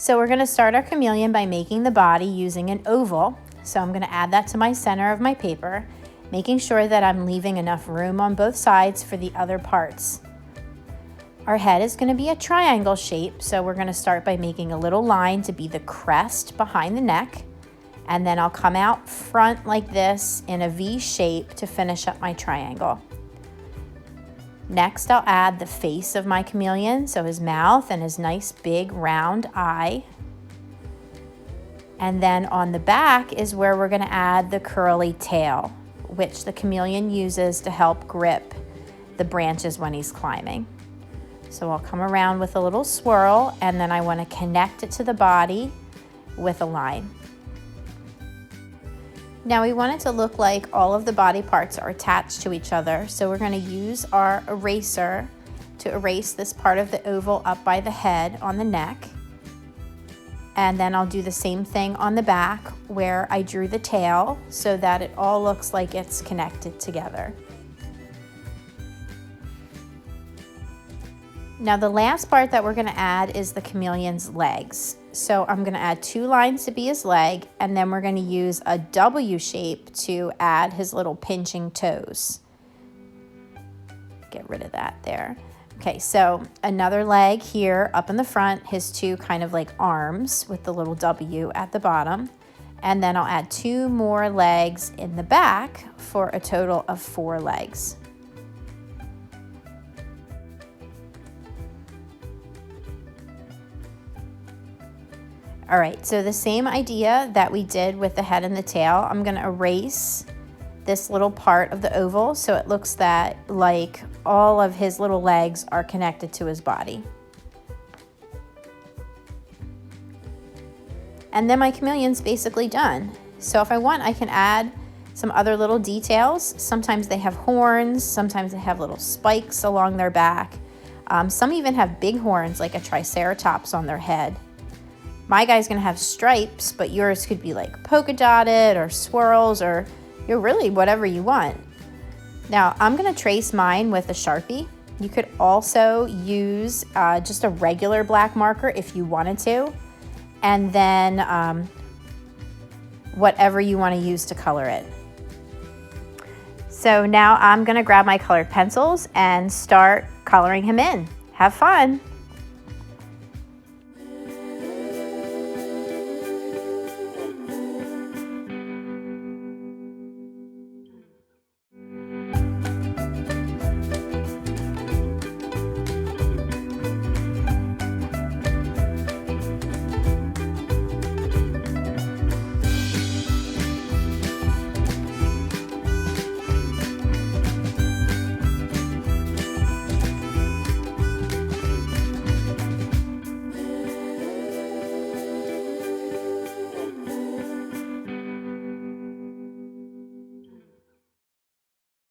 So we're going to start our chameleon by making the body using an oval. So I'm going to add that to my center of my paper, making sure that I'm leaving enough room on both sides for the other parts. Our head is going to be a triangle shape, so we're going to start by making a little line to be the crest behind the neck, and then I'll come out front like this in a V shape to finish up my triangle. Next, I'll add the face of my chameleon, so his mouth and his nice big round eye. And then on the back is where we're going to add the curly tail, which the chameleon uses to help grip the branches when he's climbing. So I'll come around with a little swirl, and then I want to connect it to the body with a line. Now we want it to look like all of the body parts are attached to each other, so we're going to use our eraser to erase this part of the oval up by the head on the neck. And then I'll do the same thing on the back where I drew the tail so that it all looks like it's connected together. Now the last part that we're going to add is the chameleon's legs. So I'm going to add 2 lines to be his leg, and then we're going to use a W shape to add his little pinching toes. Get rid of that there. Okay, so another leg here up in the front, his 2 kind of like arms with the little W at the bottom. And then I'll add 2 more legs in the back for a total of 4 legs. All right, so the same idea that we did with the head and the tail, I'm going to erase this little part of the oval so it looks like all of his little legs are connected to his body. And then my chameleon's basically done. So if I want, I can add some other little details. Sometimes they have horns, sometimes they have little spikes along their back. Some even have big horns like a triceratops on their head. My guy's gonna have stripes, but yours could be like polka dotted or swirls, or really whatever you want. Now I'm gonna trace mine with a Sharpie. You could also use just a regular black marker if you wanted to, and then whatever you want to use to color it. So now I'm gonna grab my colored pencils and start coloring him in. Have fun.